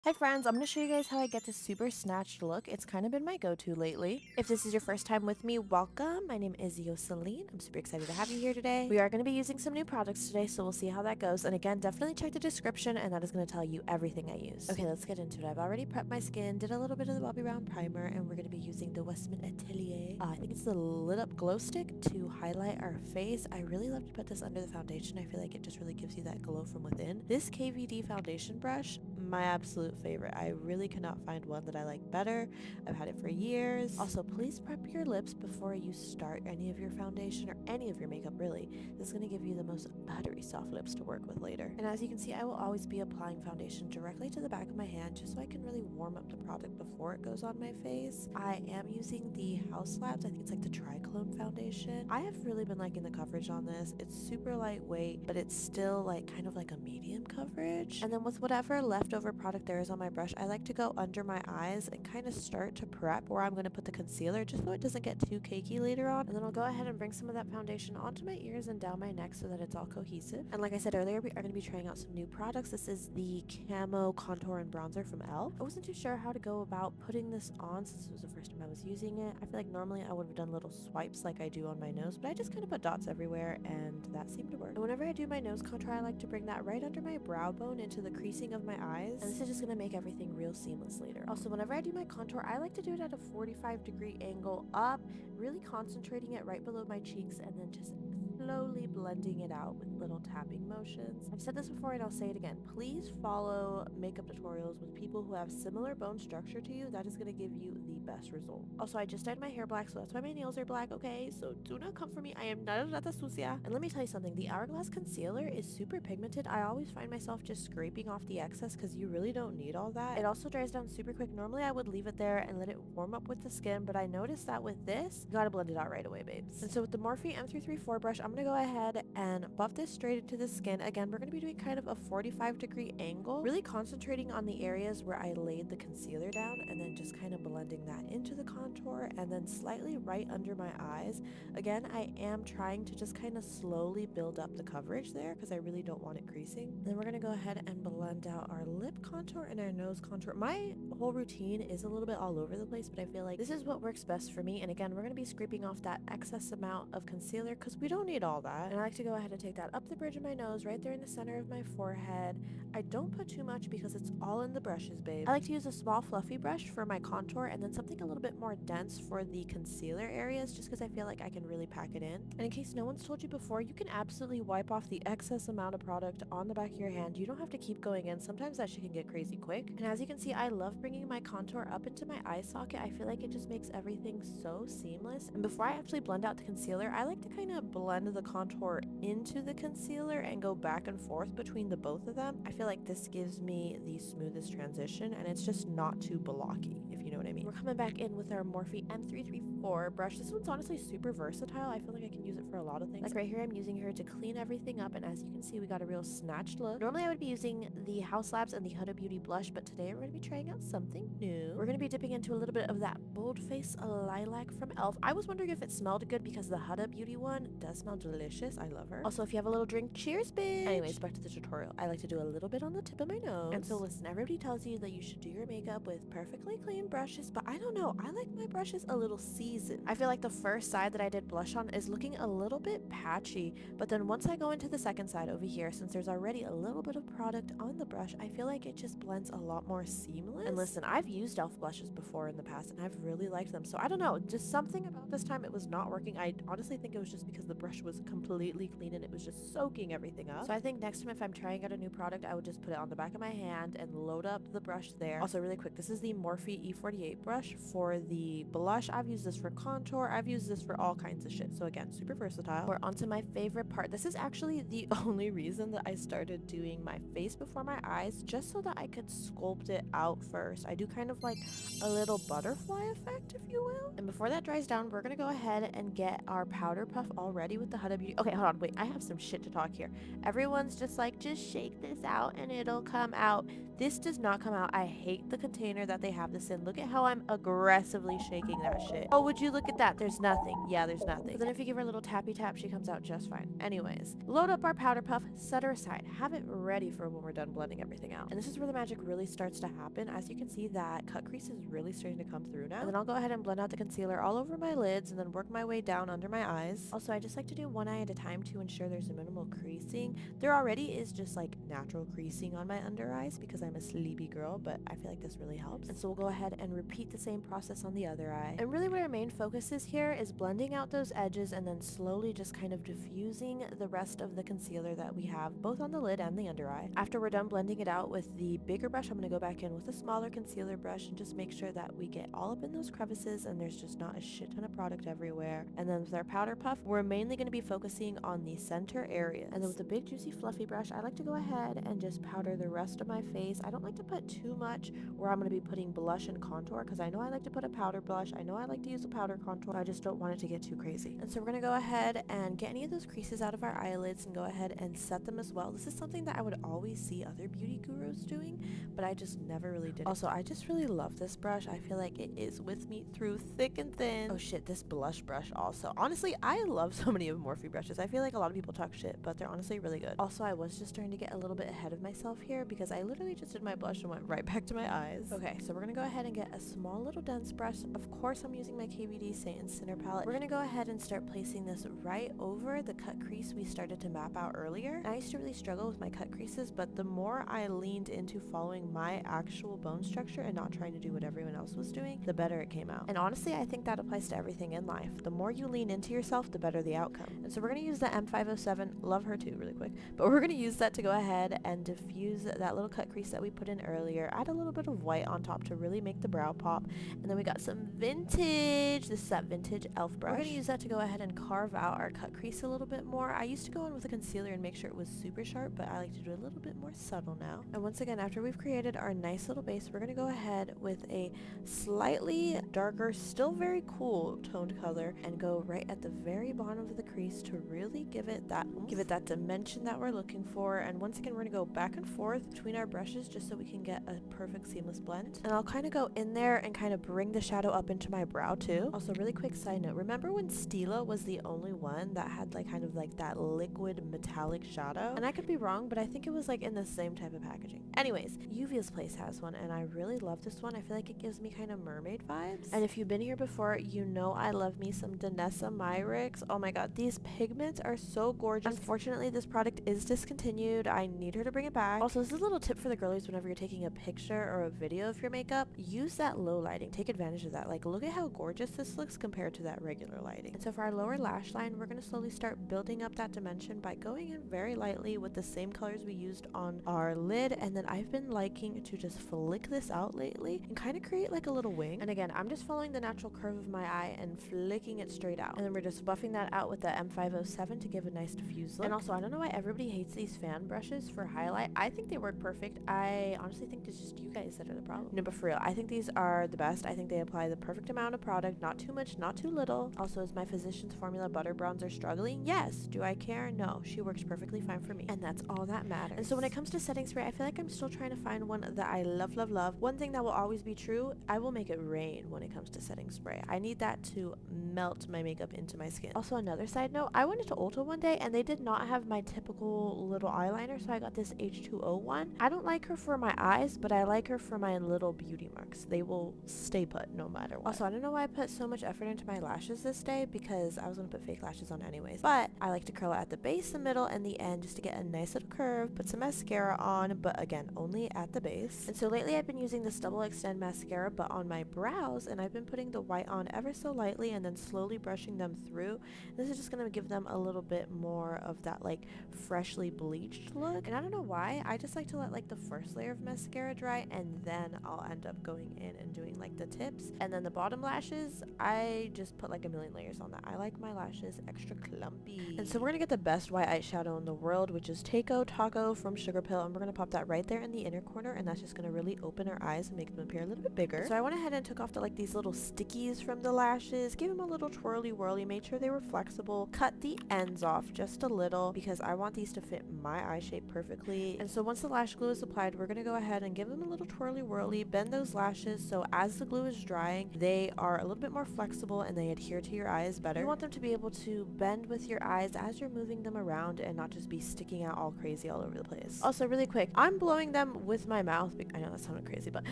Hi friends, I'm going to show you guys how I get this super snatched look. It's kind of been my go-to lately. If this is your first time with me, welcome. My name is Yoseline. I'm super excited to have you here today. We are going to be using some new products today, so we'll see how that goes. And again, definitely check the description and that is going to tell you everything I use. Okay, let's get into it. I've already prepped my skin, did a little bit of the Bobbi Brown primer, and we're going to be using the Westman Atelier. I think it's the lit up glow stick to highlight our face. I really love to put this under the foundation. I feel like it just really gives you that glow from within. This KVD foundation brush, my absolute favorite. I really cannot find one that I like better. I've had it for years. Also, please prep your lips before you start any of your foundation or any of your makeup, really. This is going to give you the most buttery soft lips to work with later. And as you can see, I will always be applying foundation directly to the back of my hand just so I can really warm up the product before it goes on my face. I am using the Haus Labs. I think it's like the Triclone foundation. I have really been liking the coverage on this. It's super lightweight, but it's still like kind of like a medium coverage. And then with whatever leftover product there is on my brush, I like to go under my eyes and kind of start to prep where I'm going to put the concealer just so it doesn't get too cakey later on. And then I'll go ahead and bring some of that foundation onto my ears and down my neck so that it's all cohesive. And like I said earlier, we are going to be trying out some new products. This is the Camo contour and bronzer from e.l.f. I wasn't too sure how to go about putting this on since it was the first time I was using it. I feel like normally I would have done little swipes like I do on my nose, but I just kind of put dots everywhere and that seemed to work. And whenever I do my nose contour, I like to bring that right under my brow bone into the creasing of my eyes. And this is just going to make everything real seamless later. Also, whenever I do my contour, I like to do it at a 45-degree angle up, really concentrating it right below my cheeks and then just slowly blending it out with little tapping motions. I've said this before and I'll say it again. Please follow makeup tutorials with people who have similar bone structure to you. That is going to give you the best result. Also, I just dyed my hair black, so that's why my nails are black, okay? So do not come for me. I am not a rata sucia. And let me tell you something. The Hourglass concealer is super pigmented. I always find myself just scraping off the excess because you really don't need all that. It also dries down super quick. Normally, I would leave it there and let it warm up with the skin, but I noticed that with this, you gotta blend it out right away, babes. And so with the Morphe M334 brush, I'm gonna go ahead and buff this straight into the skin. Again, we're gonna be doing kind of a 45-degree angle, really concentrating on the areas where I laid the concealer down and then just kind of blending that into the contour and then slightly right under my eyes. Again, I am trying to just kind of slowly build up the coverage there because I really don't want it creasing. Then we're gonna go ahead and blend out our lip contour and our nose contour. My whole routine is a little bit all over the place, but I feel like this is what works best for me. And again, we're gonna be scraping off that excess amount of concealer because we don't need all that. And I like to go ahead and take that up the bridge of my nose, right there in the center of my forehead. I don't put too much because it's all in the brushes, babe. I like to use a small fluffy brush for my contour and then something a little bit more dense for the concealer areas just because I feel like I can really pack it in. And in case no one's told you before, you can absolutely wipe off the excess amount of product on the back of your hand. You don't have to keep going in. Sometimes that shit can get crazy quick. And as you can see, I love bringing my contour up into my eye socket. I feel like it just makes everything so seamless. And before I actually blend out the concealer, I like to kind of blend the contour into the concealer and go back and forth between the both of them. I feel like this gives me the smoothest transition and it's just not too blocky, if you know what I mean. We're coming back in with our Morphe M334 brush. This one's honestly super versatile. I feel like I can use it for a lot of things. Like right here, I'm using her to clean everything up, and as you can see, we got a real snatched look. Normally, I would be using the Haus Labs and the Huda Beauty blush, but today we're going to be trying out something new. We're going to be dipping into a little bit of that Bold Face Lilac from e.l.f. I was wondering if it smelled good because the Huda Beauty one does smell delicious. I love her. Also, if you have a little drink, cheers, bitch! Anyways, back to the tutorial. I like to do a little bit on the tip of my nose. And so listen, everybody tells you that you should do your makeup with perfectly clean brushes, but I don't know. I like my brushes a little seasoned. I feel like the first side that I did blush on is looking a little bit patchy, but then once I go into the second side over here, since there's already a little bit of product on the brush, I feel like it just blends a lot more seamless. And listen, I've used e.l.f. blushes before in the past and I've really liked them, so I don't know, just something about this time it was not working. I honestly think it was just because the brush was completely clean and it was just soaking everything up. So I think next time if I'm trying out a new product, I would just put it on the back of my hand and load up the brush there. Also really quick, this is the Morphe E48 brush for the blush. I've used this for contour, I've used this for all kinds of shit, so again, super versatile. We're onto my favorite part. This is actually the only reason that I started doing my face before my eyes, just so that I could sculpt it out first. I do kind of like a little butterfly effect, if you will. And before that dries down, we're gonna go ahead and get our powder puff all ready with the Huda Beauty. Okay, hold on, wait, I have some shit to talk here. Everyone's just like, just shake this out and it'll come out. This does not come out. I hate the container that they have this in. Look at how I'm aggressively shaking that shit. Oh, would you look at that? There's nothing. Yeah, there's nothing. But then if you give her a little tappy tap, she comes out just fine. Anyways, load up our powder puff, set her aside, have it ready for when we're done blending everything out. And this is where the magic really starts to happen. As you can see, that cut crease is really starting to come through now. And then I'll go ahead and blend out the concealer all over my lids and then work my way down under my eyes. Also, I just like to do one eye at a time to ensure there's a minimal creasing. There already is just like natural creasing on my under eyes because I'm a sleepy girl, but I feel like this really helps. And so we'll go ahead and repeat the same process on the other eye. And really what our main focus is here is blending out those edges and then slowly just kind of diffusing the rest of the concealer that we have both on the lid and the under eye. After we're done blending it out with the bigger brush, I'm going to go back in with a smaller concealer brush and just make sure that we get all up in those crevices and there's just not a shit ton of product everywhere. And then with our powder puff, we're mainly going to be focusing on the center area. And then with a big juicy fluffy brush, I like to go ahead and just powder the rest of my face. I don't like to put too much where I'm going to be putting blush and contour because I know I like to put a powder blush. I know I like to use a powder contour. I just don't want it to get too crazy. And so we're going to go ahead and get any of those creases out of our eyelids and go ahead and set them as well. This is something that I would always see other beauty gurus doing, but I just never really did it. Also, I just really love this brush. I feel like it is with me through thick and thin. Oh shit, this blush brush also. Honestly, I love so many of Morphe brushes. I feel like a lot of people talk shit, but they're honestly really good. Also, I was just starting to get a little bit ahead of myself here because I literally just did my blush and went right back to my eyes. Okay, so we're gonna go ahead and get a small little dense brush. Of course, I'm using my KVD Satin Center palette. We're gonna go ahead and start placing this right over the cut crease we started to map out earlier. And I used to really struggle with my cut creases, but the more I leaned into following my actual bone structure and not trying to do what everyone else was doing, the better it came out. And honestly, I think that applies to everything in life. The more you lean into yourself, the better the outcome. And so we're gonna use the M507, love her too really quick, but we're gonna use that to go ahead and diffuse that little cut crease that we put in earlier. Add a little bit of white on top to really make the brow pop. And then we got some vintage, this is that vintage elf brush. We're gonna use that to go ahead and carve out our cut crease a little bit more. I used to go in with a concealer and make sure it was super sharp, but I like to do a little bit more subtle now. And once again, after we've created our nice little base, we're gonna go ahead with a slightly darker, still very cool toned color and go right at the very bottom of the crease to really give it that dimension that we're looking for. And once again, we're gonna go back and forth between our brushes just so we can get a perfect seamless blend. And I'll kind of go in there and kind of bring the shadow up into my brow too. Also, really quick side note, remember when Stila was the only one that had like kind of like that liquid metallic shadow? And I could be wrong, but I think it was like in the same type of packaging. Anyways, Uvia's Place has one and I really love this one. I feel like it gives me kind of mermaid vibes. And if you've been here before, you know I love me some Danessa Myricks. Oh my god, these pigments are so gorgeous. Unfortunately, this product is discontinued. I need her to bring it back. Also, this is a little tip for the girlies whenever you're taking a picture or a video of your makeup. Use that low lighting. Take advantage of that. Like, look at how gorgeous this looks compared to that regular lighting. And so for our lower lash line, we're going to slowly start building up that dimension by going in very lightly with the same colors we used on our lid. And then I've been liking to just flick this out lately and kind of create like a little wing. And again, I'm just following the natural curve of my eye and flicking it straight out. And then we're just buffing that out with the M507 to give a nice diffuse look. And also, I don't know why everybody hates these fan brushes for highlight. I think they work perfect. I honestly think it's just you guys that are the problem. No, but for real, I think these are the best. I think they apply the perfect amount of product, not too much, not too little. Also, is my Physicians Formula Butter Bronzer struggling? Yes. Do I care? No. She works perfectly fine for me. And that's all that matters. And so when it comes to setting spray, I feel like I'm still trying to find one that I love, love, love. One thing that will always be true, I will make it rain when it comes to setting spray. I need that to melt my makeup into my skin. Also, another side note, I went into Ulta one day and they did not have my typical little eyeliner, so I got this H2O one. I don't like her for my eyes, but I like her for my little beauty marks. They will stay put no matter what. Also, I don't know why I put so much effort into my lashes this day because I was gonna put fake lashes on anyways, but I like to curl it at the base, the middle, and the end just to get a nice little curve, put some mascara on, but again, only at the base. And so lately I've been using this double extend mascara, but on my brows, and I've been putting the white on ever so lightly and then slowly brushing them through. This is just gonna give them a little bit more of that like freshly bleached look. And I don't know why, I just like to let like the first layer of mascara dry and then I'll end up going in and doing like the tips. And then the bottom lashes, I just put like a million layers on that. I like my lashes extra clumpy. And so we're gonna get the best white eyeshadow in the world, which is Taco from Sugar Pill, and we're gonna pop that right there in the inner corner, and that's just gonna really open our eyes and make them appear a little bit bigger. So I went ahead and took off these little stickies from the lashes, gave them a little twirly whirly, made sure they were flexible, cut the ends off just a little because I want these to fit my eye shape perfectly. And so once the lash glue is applied, side, we're gonna go ahead and give them a little twirly whirly, bend those lashes so as the glue is drying, they are a little bit more flexible and they adhere to your eyes better. You want them to be able to bend with your eyes as you're moving them around and not just be sticking out all crazy all over the place. Also, really quick, I'm blowing them with my mouth. I know that sounded crazy, but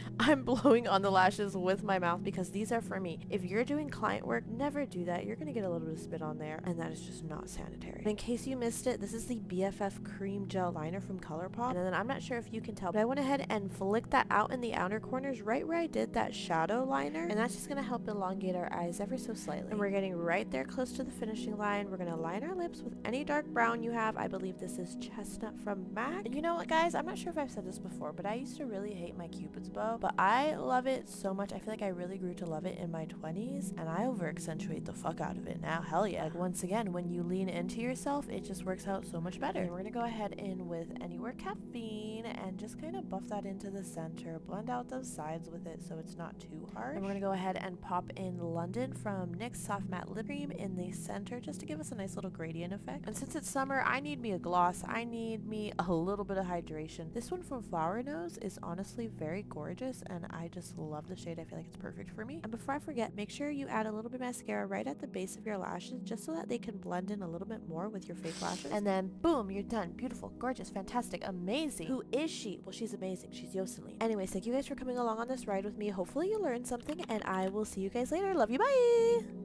I'm blowing on the lashes with my mouth because these are for me. If you're doing client work, never do that. You're gonna get a little bit of spit on there, and that is just not sanitary. And in case you missed it, this is the BFF Cream Gel Liner from ColourPop. And then I'm not sure if you can tell, but I went ahead and flicked that out in the outer corners right where I did that shadow liner, and that's just gonna help elongate our eyes ever so slightly. And we're getting right there close to the finishing line. We're gonna line our lips with any dark brown you have. I believe this is Chestnut from MAC. And you know what, guys? I'm not sure if I've said this before, but I used to really hate my Cupid's bow, but I love it so much. I feel like I really grew to love it in my 20s, and I over accentuate the fuck out of it now. Hell yeah. Like, once again, when you lean into yourself, it just works out so much better. And we're gonna go ahead in with Anywhere Caffeine and just kind of buff that into the center, blend out those sides with it so it's not too hard. And we're gonna go ahead and pop in London from NYX Soft Matte Lip Cream in the center just to give us a nice little gradient effect. And since it's summer, I need me a gloss. I need me a little bit of hydration. This one from Flower Nose is honestly very gorgeous, and I just love the shade. I feel like it's perfect for me. And before I forget, make sure you add a little bit of mascara right at the base of your lashes just so that they can blend in a little bit more with your fake lashes. And then boom, you're done. Beautiful, gorgeous, fantastic, amazing. Who is she? Well, she's amazing. She's Jocelyn. Anyways, thank you guys for coming along on this ride with me. Hopefully you learned something, and I will see you guys later. Love you, bye!